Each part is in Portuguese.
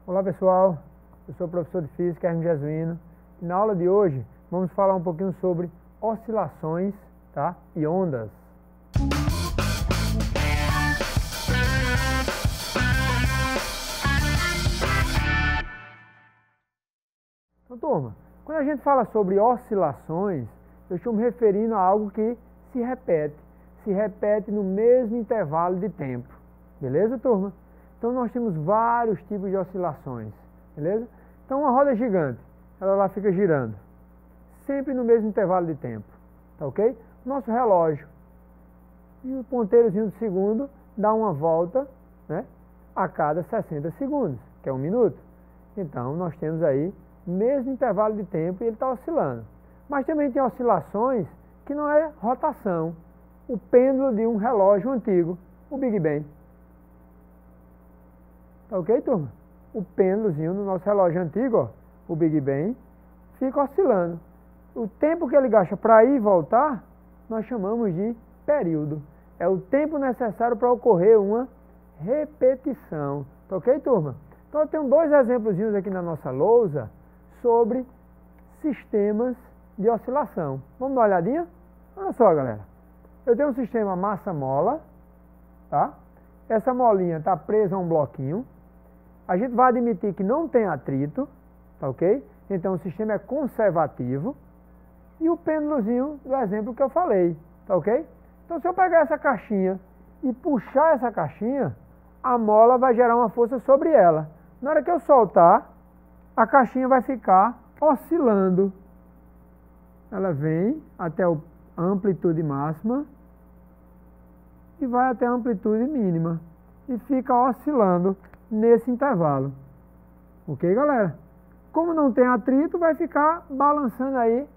Olá pessoal, eu sou o professor de Física Hermes Jesuíno e na aula de hoje vamos falar um pouquinho sobre oscilações, tá? E ondas. Então turma, quando a gente fala sobre oscilações, eu estou me referindo a algo que se repete no mesmo intervalo de tempo, beleza turma? Então nós temos vários tipos de oscilações, beleza? Então uma roda gigante, ela lá fica girando, sempre no mesmo intervalo de tempo, tá ok? Nosso relógio, e o ponteirozinho do segundo dá uma volta, né, a cada 60 segundos, que é 1 minuto. Então nós temos aí mesmo intervalo de tempo e ele está oscilando. Mas também tem oscilações que não é rotação. O pêndulo de um relógio antigo, o Big Ben. Tá ok, turma? O pêndulozinho no nosso relógio antigo, ó, o Big Ben, fica oscilando. O tempo que ele gasta para ir e voltar, nós chamamos de período. É o tempo necessário para ocorrer uma repetição. Tá ok, turma? Então eu tenho dois exemplozinhos aqui na nossa lousa sobre sistemas de oscilação. Vamos dar uma olhadinha? Olha só, galera. Eu tenho um sistema massa-mola, tá? Essa molinha está presa a um bloquinho. A gente vai admitir que não tem atrito, tá ok? Então o sistema é conservativo. E o pêndulozinho do exemplo que eu falei, tá ok? Então se eu pegar essa caixinha e puxar essa caixinha, a mola vai gerar uma força sobre ela. Na hora que eu soltar, a caixinha vai ficar oscilando. Ela vem até a amplitude máxima e vai até a amplitude mínima. E fica oscilando nesse intervalo. Ok, galera? Como não tem atrito, vai ficar balançando aí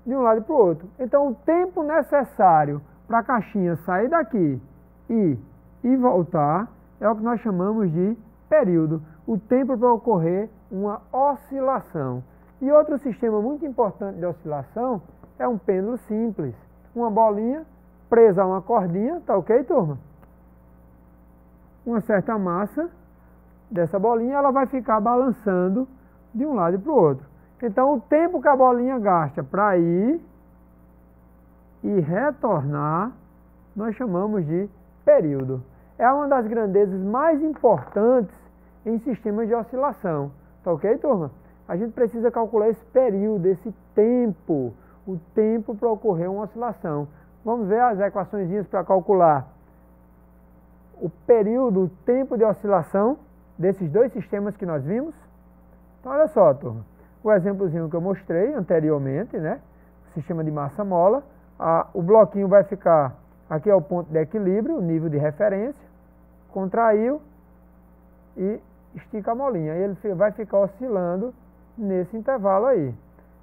de um lado para o outro. Então, o tempo necessário para a caixinha sair daqui e voltar é o que nós chamamos de período. O tempo para ocorrer uma oscilação. E outro sistema muito importante de oscilação é um pêndulo simples. Uma bolinha presa a uma cordinha, tá ok, turma? Uma certa massa dessa bolinha, ela vai ficar balançando de um lado para o outro. Então, o tempo que a bolinha gasta para ir e retornar, nós chamamos de período. É uma das grandezas mais importantes em sistemas de oscilação. Tá ok, turma? A gente precisa calcular esse período, esse tempo, o tempo para ocorrer uma oscilação. Vamos ver as equaçõezinhas para calcular o período, o tempo de oscilação desses dois sistemas que nós vimos. Então, olha só, turma. O exemplozinho que eu mostrei anteriormente, né? O sistema de massa-mola. O bloquinho vai ficar, aqui é o ponto de equilíbrio, o nível de referência. Contraiu e estica a molinha. E ele vai ficar oscilando nesse intervalo aí.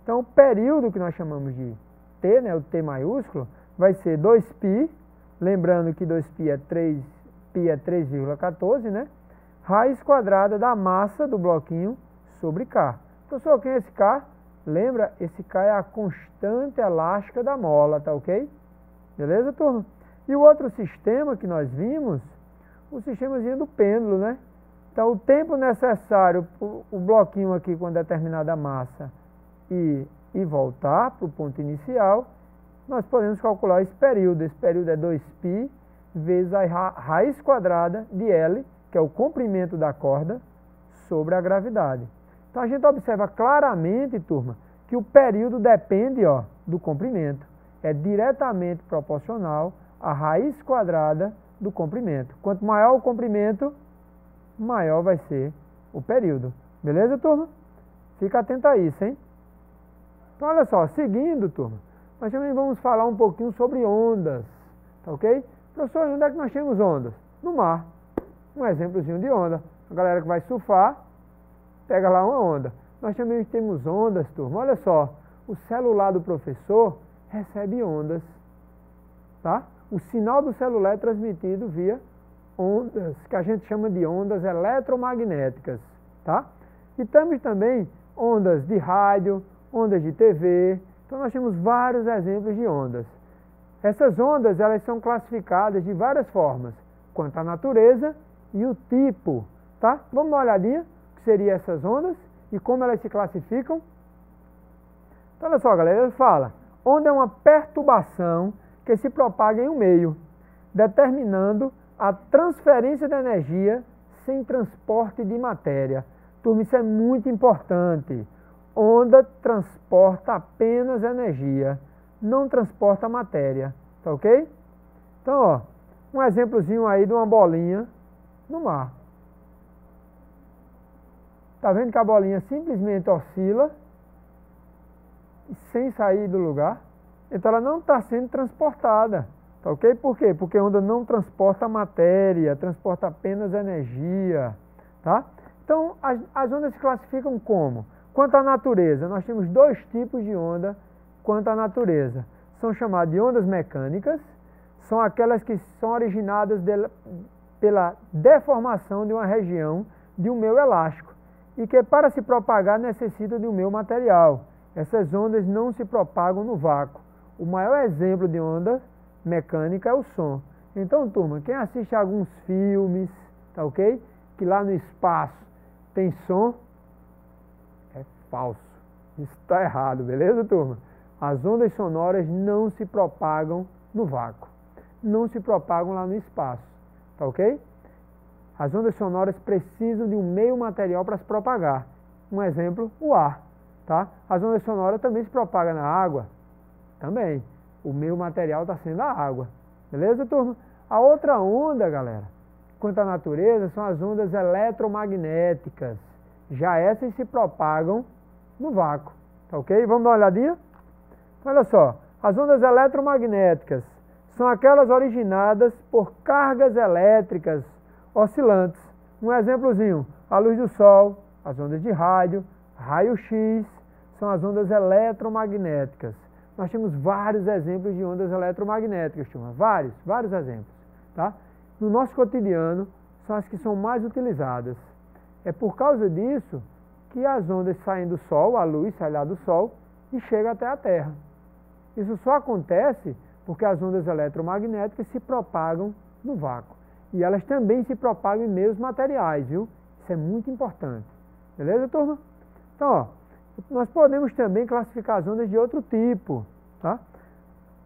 Então, o período que nós chamamos de T, né? O T maiúsculo, vai ser 2π. Lembrando que 2π é 3,14, né? Raiz quadrada da massa do bloquinho sobre K. Professor, quem é esse K? Lembra, esse K é a constante elástica da mola, tá ok? Beleza, turma? E o outro sistema que nós vimos, o sistemazinho do pêndulo, né? Então, o tempo necessário para o bloquinho aqui com determinada massa e voltar para o ponto inicial, nós podemos calcular esse período. Esse período é 2π vezes a raiz quadrada de L, que é o comprimento da corda, sobre a gravidade. Então, a gente observa claramente, turma, que o período depende, ó, do comprimento. É diretamente proporcional à raiz quadrada do comprimento. Quanto maior o comprimento, maior vai ser o período. Beleza, turma? Fica atento a isso, hein? Então, olha só, seguindo, turma, nós também vamos falar um pouquinho sobre ondas, tá ok? Professor, onde é que nós temos ondas? No mar. Um exemplozinho de onda. A galera que vai surfar, pega lá uma onda. Nós também temos ondas, turma. Olha só, o celular do professor recebe ondas, tá? O sinal do celular é transmitido via ondas, que a gente chama de ondas eletromagnéticas, tá? E temos também ondas de rádio, ondas de TV. Então nós temos vários exemplos de ondas. Essas ondas, elas são classificadas de várias formas, quanto à natureza e o tipo, tá? Vamos dar uma olhadinha. seriam essas ondas e como elas se classificam? Então, olha só, galera, ele fala, onda é uma perturbação que se propaga em um meio, determinando a transferência de energia sem transporte de matéria. Turma, isso é muito importante. Onda transporta apenas energia, não transporta matéria, tá ok? Então, ó, um exemplozinho aí de uma bolinha no mar. Tá vendo que a bolinha simplesmente oscila sem sair do lugar? Então ela não está sendo transportada, tá ok? Por quê? Porque a onda não transporta matéria, transporta apenas energia, tá? Então as ondas se classificam como? Quanto à natureza, nós temos dois tipos de onda quanto à natureza. São chamadas de ondas mecânicas, são aquelas que são originadas pela deformação de uma região de um meio elástico e que para se propagar necessita de um meio material. Essas ondas não se propagam no vácuo. O maior exemplo de onda mecânica é o som. Então, turma, quem assiste a alguns filmes, tá ok? Que lá no espaço tem som, é falso. Isso está errado, beleza, turma? As ondas sonoras não se propagam no vácuo. Não se propagam lá no espaço, tá ok? As ondas sonoras precisam de um meio material para se propagar. Um exemplo, o ar, tá? As ondas sonoras também se propagam na água. Também. O meio material está sendo a água. Beleza, turma? A outra onda, galera, quanto à natureza, são as ondas eletromagnéticas. Já essas se propagam no vácuo. Tá ok? Vamos dar uma olhadinha? Olha só. As ondas eletromagnéticas são aquelas originadas por cargas elétricas oscilantes. Um exemplozinho, a luz do sol, as ondas de rádio, raio-x, são as ondas eletromagnéticas. Nós temos vários exemplos de ondas eletromagnéticas, turma, vários exemplos, tá? No nosso cotidiano, são as que são mais utilizadas. É por causa disso que as ondas saem do Sol, a luz sai lá do Sol e chega até a Terra. Isso só acontece porque as ondas eletromagnéticas se propagam no vácuo. E elas também se propagam em meios materiais, viu? Isso é muito importante. Beleza, turma? Então, ó, nós podemos também classificar as ondas de outro tipo, tá?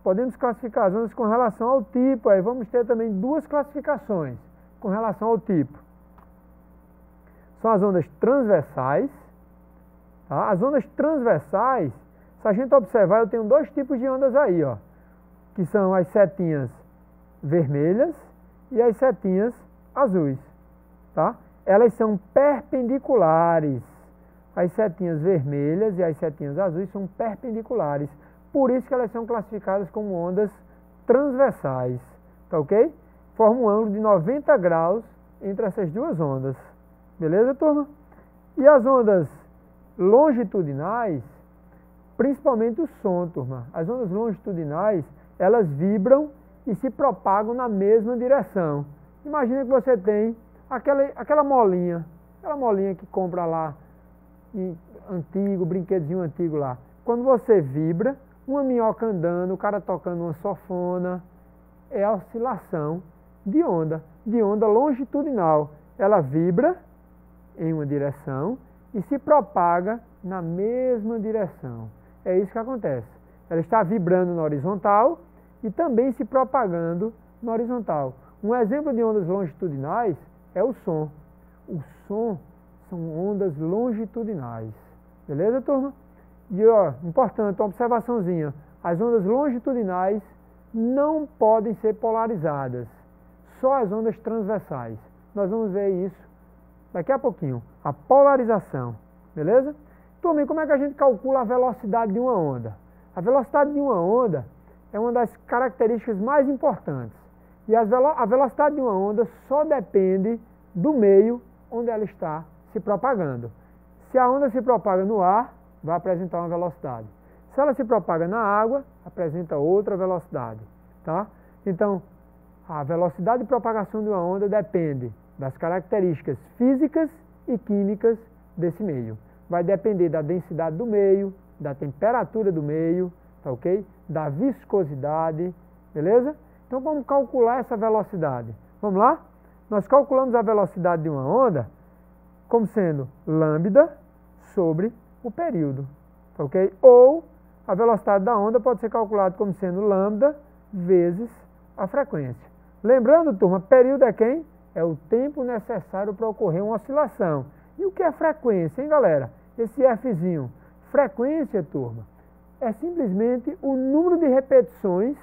Podemos classificar as ondas com relação ao tipo, aí vamos ter também duas classificações com relação ao tipo. São as ondas transversais, tá? As ondas transversais, se a gente observar, eu tenho dois tipos de ondas aí, ó, que são as setinhas vermelhas e as setinhas azuis, tá? Elas são perpendiculares. As setinhas vermelhas e as setinhas azuis são perpendiculares. Por isso que elas são classificadas como ondas transversais. Tá ok? Forma um ângulo de 90 graus entre essas duas ondas. Beleza, turma? E as ondas longitudinais, principalmente o som, turma. As ondas longitudinais, elas vibram e se propagam na mesma direção. Imagina que você tem aquela molinha que compra lá, antigo, brinquedinho antigo lá. Quando você vibra, uma minhoca andando, o cara tocando uma sanfona, é a oscilação de onda longitudinal. Ela vibra em uma direção e se propaga na mesma direção. É isso que acontece. Ela está vibrando na horizontal e também se propagando na horizontal. Um exemplo de ondas longitudinais é o som. O som são ondas longitudinais. Beleza, turma? E, ó, importante, uma observaçãozinha. As ondas longitudinais não podem ser polarizadas. Só as ondas transversais. Nós vamos ver isso daqui a pouquinho. A polarização. Beleza? Turma, e como é que a gente calcula a velocidade de uma onda? A velocidade de uma onda é uma das características mais importantes. E a velocidade de uma onda só depende do meio onde ela está se propagando. Se a onda se propaga no ar, vai apresentar uma velocidade. Se ela se propaga na água, apresenta outra velocidade, tá? Então, a velocidade de propagação de uma onda depende das características físicas e químicas desse meio. Vai depender da densidade do meio, da temperatura do meio, tá ok? Da viscosidade, beleza? Então, vamos calcular essa velocidade. Vamos lá? Nós calculamos a velocidade de uma onda como sendo lambda sobre o período, tá ok? Ou a velocidade da onda pode ser calculada como sendo lambda vezes a frequência. Lembrando, turma, período é quem? É o tempo necessário para ocorrer uma oscilação. E o que é frequência, hein, galera? Esse Fzinho. Frequência, turma, é simplesmente o número de repetições,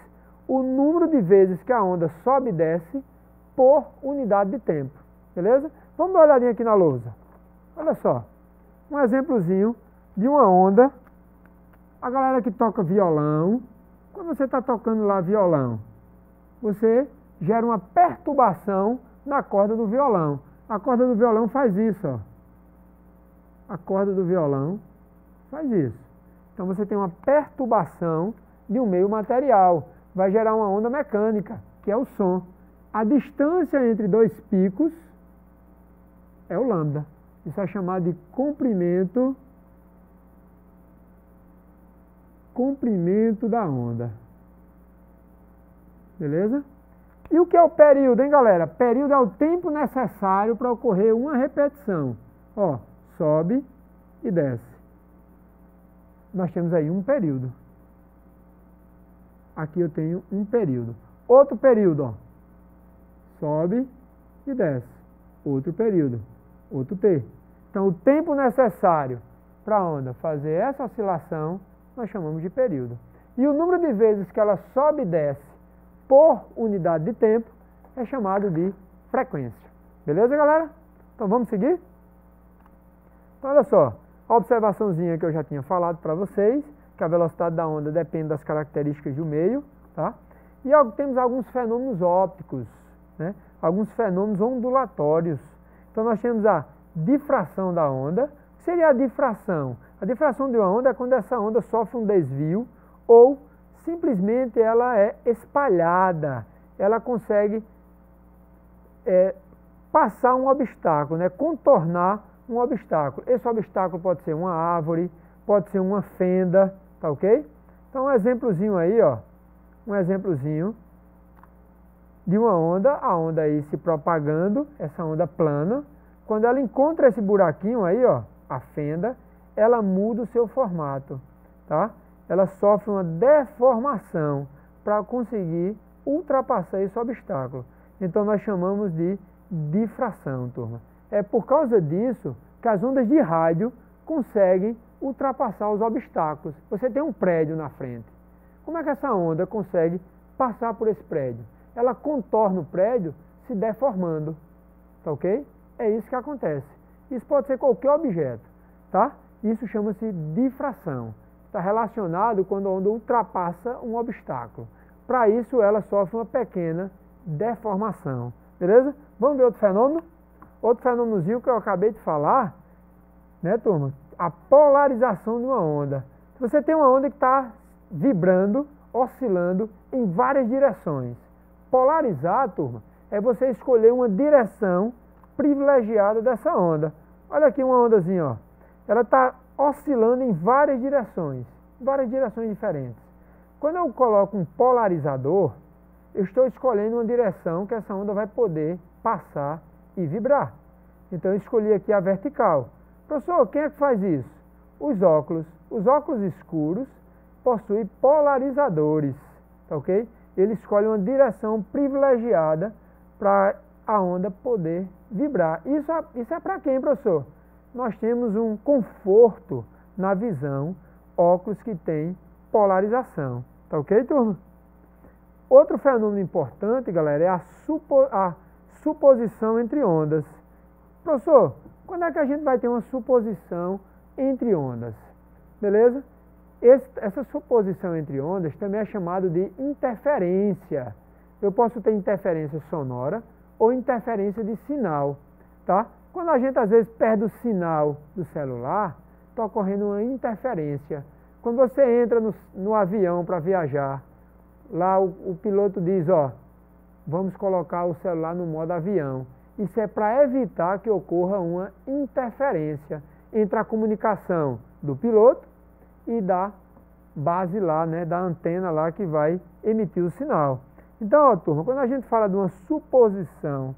o número de vezes que a onda sobe e desce por unidade de tempo. Beleza? Vamos dar uma olhadinha aqui na lousa. Olha só. Um exemplozinho de uma onda. A galera que toca violão, quando você está tocando lá violão, você gera uma perturbação na corda do violão. A corda do violão faz isso, ó. A corda do violão faz isso. Então você tem uma perturbação de um meio material. Vai gerar uma onda mecânica, que é o som. A distância entre dois picos é o lambda. Isso é chamado de comprimento da onda. Beleza? E o que é o período, hein, galera? Período é o tempo necessário para ocorrer uma repetição. Ó, sobe e desce. Nós temos aí um período. Aqui eu tenho um período. Outro período, ó. Sobe e desce. Outro período. Outro T. Então, o tempo necessário para a onda fazer essa oscilação, nós chamamos de período. E o número de vezes que ela sobe e desce por unidade de tempo é chamado de frequência. Beleza, galera? Então, vamos seguir? Então, olha só. A observaçãozinha que eu já tinha falado para vocês, que a velocidade da onda depende das características do meio, tá? E temos alguns fenômenos ópticos, né? Alguns fenômenos ondulatórios. Então, nós temos a difração da onda. O que seria a difração? A difração de uma onda é quando essa onda sofre um desvio ou simplesmente ela é espalhada. Ela consegue passar um obstáculo, né? Contornar um obstáculo. Esse obstáculo pode ser uma árvore, pode ser uma fenda, tá ok? Então, um exemplozinho aí, ó. Um exemplozinho de uma onda, a onda aí se propagando, essa onda plana. Quando ela encontra esse buraquinho aí, ó, a fenda, ela muda o seu formato, tá? Ela sofre uma deformação para conseguir ultrapassar esse obstáculo. Então, nós chamamos de difração, turma. É por causa disso que as ondas de rádio conseguem ultrapassar os obstáculos. Você tem um prédio na frente. Como é que essa onda consegue passar por esse prédio? Ela contorna o prédio se deformando, tá ok? É isso que acontece. Isso pode ser qualquer objeto, tá? Isso chama-se difração. Está relacionado quando a onda ultrapassa um obstáculo. Para isso, ela sofre uma pequena deformação. Beleza? Vamos ver outro fenômeno? Outro fenômenozinho que eu acabei de falar, né, turma? A polarização de uma onda. Você tem uma onda que está vibrando, oscilando em várias direções. Polarizar, turma, é você escolher uma direção privilegiada dessa onda. Olha aqui uma ondazinha, ó. Ela está oscilando em várias direções diferentes. Quando eu coloco um polarizador, eu estou escolhendo uma direção que essa onda vai poder passar e vibrar. Então, eu escolhi aqui a vertical. Professor, quem é que faz isso? Os óculos. Os óculos escuros possuem polarizadores, tá ok? Ele escolhe uma direção privilegiada para a onda poder vibrar. Isso é para quem, professor? Nós temos um conforto na visão, óculos que tem polarização. Tá ok, turma? Outro fenômeno importante, galera, é a suposição entre ondas. Professor, quando é que a gente vai ter uma suposição entre ondas? Beleza? Essa suposição entre ondas também é chamada de interferência. Eu posso ter interferência sonora ou interferência de sinal, tá? Quando a gente às vezes perde o sinal do celular, está ocorrendo uma interferência. Quando você entra no avião para viajar, lá o piloto diz, ó, vamos colocar o celular no modo avião. Isso é para evitar que ocorra uma interferência entre a comunicação do piloto e da base lá, né, da antena lá que vai emitir o sinal. Então, ó, turma, quando a gente fala de uma suposição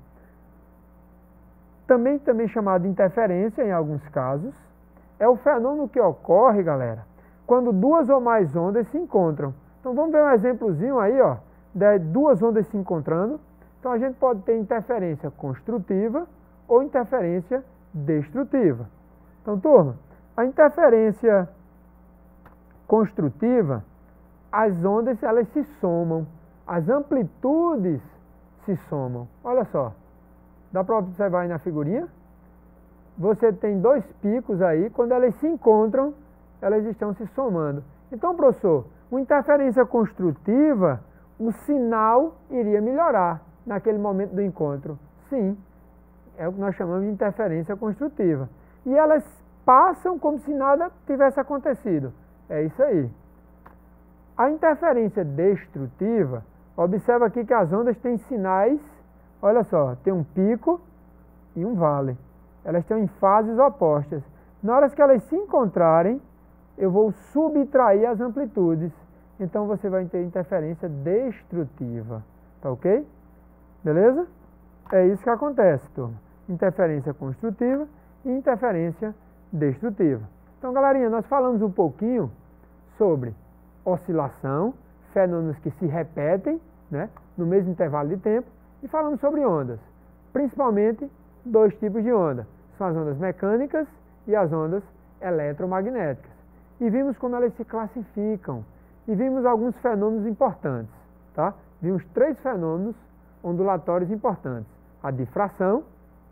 também chamado de interferência em alguns casos, é o fenômeno que ocorre, galera, quando duas ou mais ondas se encontram. Então vamos ver um exemplozinho aí, ó, de duas ondas se encontrando. Então a gente pode ter interferência construtiva ou interferência destrutiva. Então, turma, a interferência construtiva, as ondas elas se somam, as amplitudes se somam. Olha só, dá para observar aí na figurinha? Você tem dois picos aí, quando elas se encontram, elas estão se somando. Então, professor, uma interferência construtiva, o sinal iria melhorar naquele momento do encontro. Sim, é o que nós chamamos de interferência construtiva. E elas passam como se nada tivesse acontecido. É isso aí. A interferência destrutiva, observa aqui que as ondas têm sinais, olha só, tem um pico e um vale. Elas estão em fases opostas. Na hora que elas se encontrarem, eu vou subtrair as amplitudes. Então você vai ter interferência destrutiva. Tá ok? Beleza? É isso que acontece, turma. Interferência construtiva e interferência destrutiva. Então, galerinha, nós falamos um pouquinho sobre oscilação, fenômenos que se repetem, né, no mesmo intervalo de tempo, e falamos sobre ondas. Principalmente dois tipos de onda. São as ondas mecânicas e as ondas eletromagnéticas. E vimos como elas se classificam. E vimos alguns fenômenos importantes. Tá? Vimos três fenômenos ondulatórios importantes. A difração,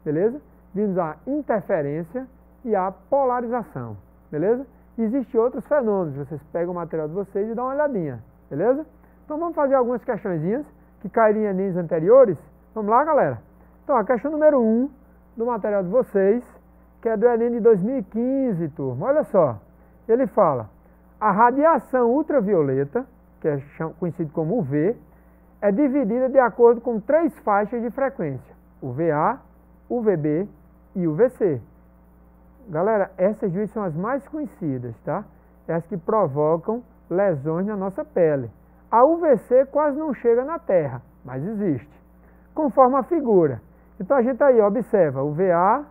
beleza? Vimos a interferência e a polarização, beleza? Existem outros fenômenos, vocês pegam o material de vocês e dão uma olhadinha, beleza? Então vamos fazer algumas questõezinhas que caíram em Enems anteriores. Vamos lá, galera? Então, a questão número 1 do material de vocês, que é do Enem de 2015, turma. Olha só, ele fala, a radiação ultravioleta, que é conhecido como UV, é dividida de acordo com três faixas de frequência, o VA, o VB e o VC. Galera, essas duas são as mais conhecidas, tá? É as que provocam lesões na nossa pele. A UVC quase não chega na Terra, mas existe, conforme a figura. Então a gente aí observa, o VA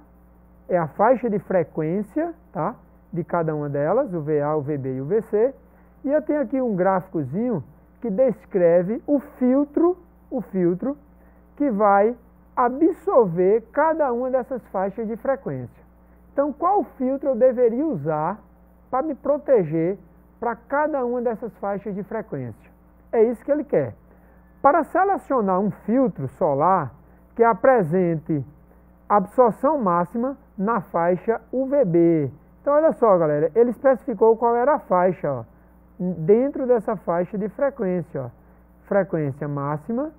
é a faixa de frequência, tá? De cada uma delas, o VA, o VB e o VC. E eu tenho aqui um gráficozinho que descreve o filtro que vai absorver cada uma dessas faixas de frequência. Então, qual filtro eu deveria usar para me proteger para cada uma dessas faixas de frequência? É isso que ele quer. Para selecionar um filtro solar que apresente absorção máxima na faixa UVB. Então, olha só, galera, ele especificou qual era a faixa, ó, dentro dessa faixa de frequência, ó, frequência máxima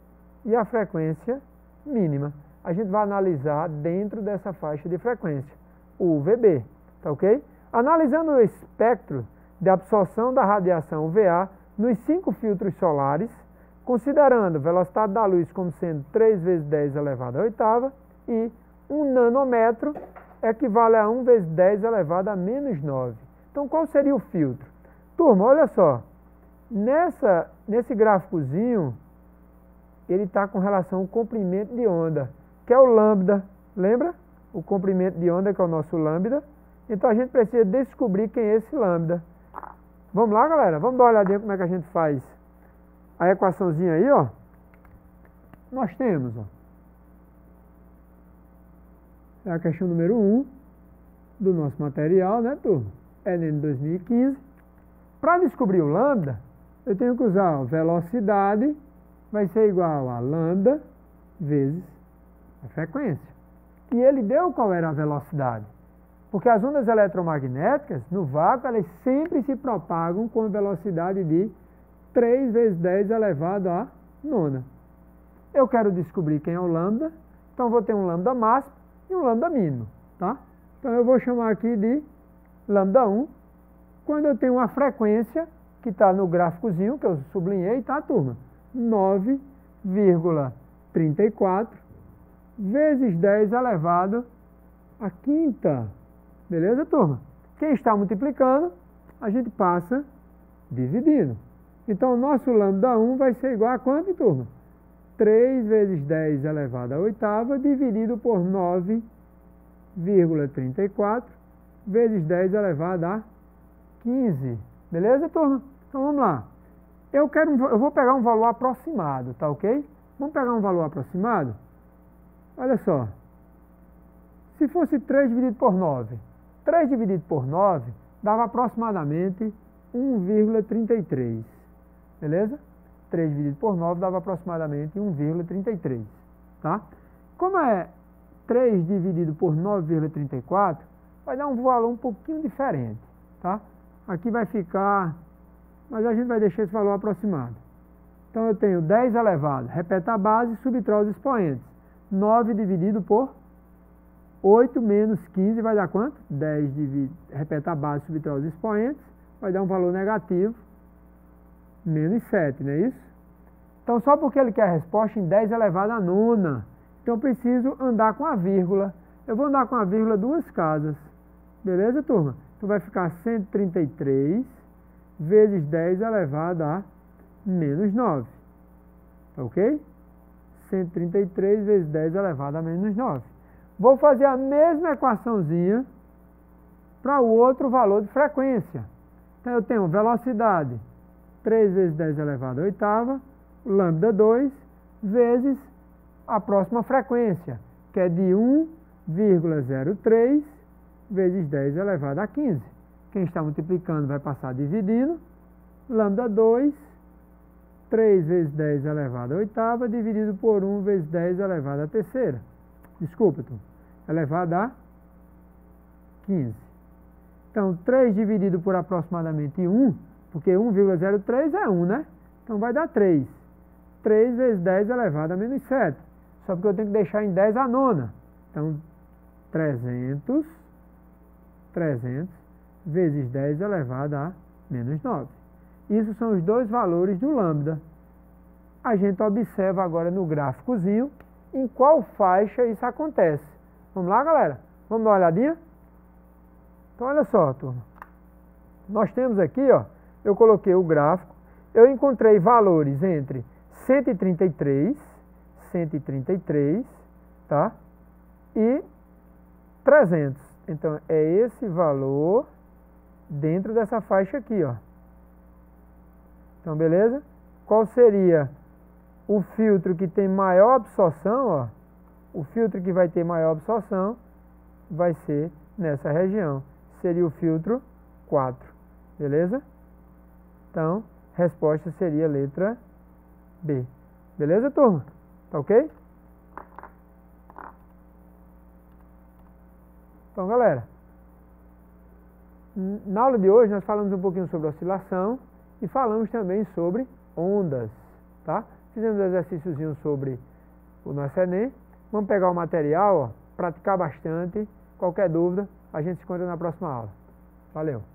e a frequência mínima. A gente vai analisar dentro dessa faixa de frequência, o UVB, tá ok? Analisando o espectro de absorção da radiação UVA nos 5 filtros solares, considerando a velocidade da luz como sendo 3 vezes 10 elevado à oitava e 1 nanômetro equivale a 1 vezes 10 elevado a menos 9. Então, qual seria o filtro? Turma, olha só, nesse gráficozinho, ele está com relação ao comprimento de onda, que é o lambda, lembra? O comprimento de onda, que é o nosso lambda. Então, a gente precisa descobrir quem é esse lambda. Vamos lá, galera? Vamos dar uma olhadinha como é que a gente faz a equaçãozinha aí, ó. Nós temos, ó, é a questão número 1 do nosso material, né, turma? Enem de 2015. Para descobrir o lambda, eu tenho que usar a velocidade, vai ser igual a lambda vezes a frequência. E ele deu qual era a velocidade. Porque as ondas eletromagnéticas, no vácuo, elas sempre se propagam com a velocidade de 3 vezes 10 elevado a nona. Eu quero descobrir quem é o lambda, então vou ter um lambda máximo e um lambda mínimo, tá? Então eu vou chamar aqui de lambda 1, quando eu tenho uma frequência, que está no gráficozinho, que eu sublinhei, tá, turma? 9,34 vezes 10 elevado à quinta. Beleza, turma? Quem está multiplicando, a gente passa dividindo. Então, o nosso lambda 1 vai ser igual a quanto, turma? 3 vezes 10 elevado à oitava dividido por 1,34 vezes 10 elevado a 15. Beleza, turma? Então vamos lá. Eu vou pegar um valor aproximado, tá ok? Vamos pegar um valor aproximado? Olha só. Se fosse 3 dividido por 9, 3 dividido por 9 dava aproximadamente 1,33. Beleza? 3 dividido por 9 dava aproximadamente 1,33. Tá? Como é 3 dividido por 9,34, vai dar um valor um pouquinho diferente. Tá? Aqui vai ficar, mas a gente vai deixar esse valor aproximado. Então eu tenho 10 elevado, repete a base e subtrai os expoentes. 9 dividido por 8 menos 15 vai dar quanto? 10 dividido, repete a base e subtrai os expoentes, vai dar um valor negativo, menos 7, não é isso? Então só porque ele quer a resposta em 10 elevado a nona, então eu preciso andar com a vírgula. Eu vou andar com a vírgula duas casas. Beleza, turma? Então vai ficar 133 vezes 10 elevado a menos 9. Tá ok? 133 vezes 10 elevado a menos 9. Vou fazer a mesma equaçãozinha para o outro valor de frequência. Então eu tenho velocidade 3 vezes 10 elevado a oitava, lambda 2, vezes a próxima frequência, que é de 1,03 vezes 10 elevado a 15. Quem está multiplicando vai passar dividindo. Lambda 2, 3 vezes 10 elevado a oitava, dividido por 1 vezes 10 elevado a terceira. Desculpa, tu. Elevado a 15. Então, 3 dividido por aproximadamente 1, porque 1,03 é 1, né? Então, vai dar 3. 3 vezes 10 elevado a menos 7. Só porque eu tenho que deixar em 10 a nona. Então, 300 vezes 10 elevado a menos 9. Isso são os dois valores do lambda. A gente observa agora no gráficozinho em qual faixa isso acontece. Vamos lá, galera? Vamos dar uma olhadinha? Então, olha só, turma. Nós temos aqui, ó, eu coloquei o gráfico, eu encontrei valores entre 133, tá? E 300. Então, é esse valor dentro dessa faixa aqui, ó. Então, beleza? Qual seria o filtro que tem maior absorção, ó? O filtro que vai ter maior absorção vai ser nessa região. Seria o filtro 4. Beleza? Então, resposta seria a letra B. Beleza, turma? Tá ok? Então, galera, na aula de hoje nós falamos um pouquinho sobre oscilação e falamos também sobre ondas, tá? Fizemos exercíciozinho sobre o nosso Enem. Vamos pegar o material, ó, praticar bastante. Qualquer dúvida, a gente se encontra na próxima aula. Valeu!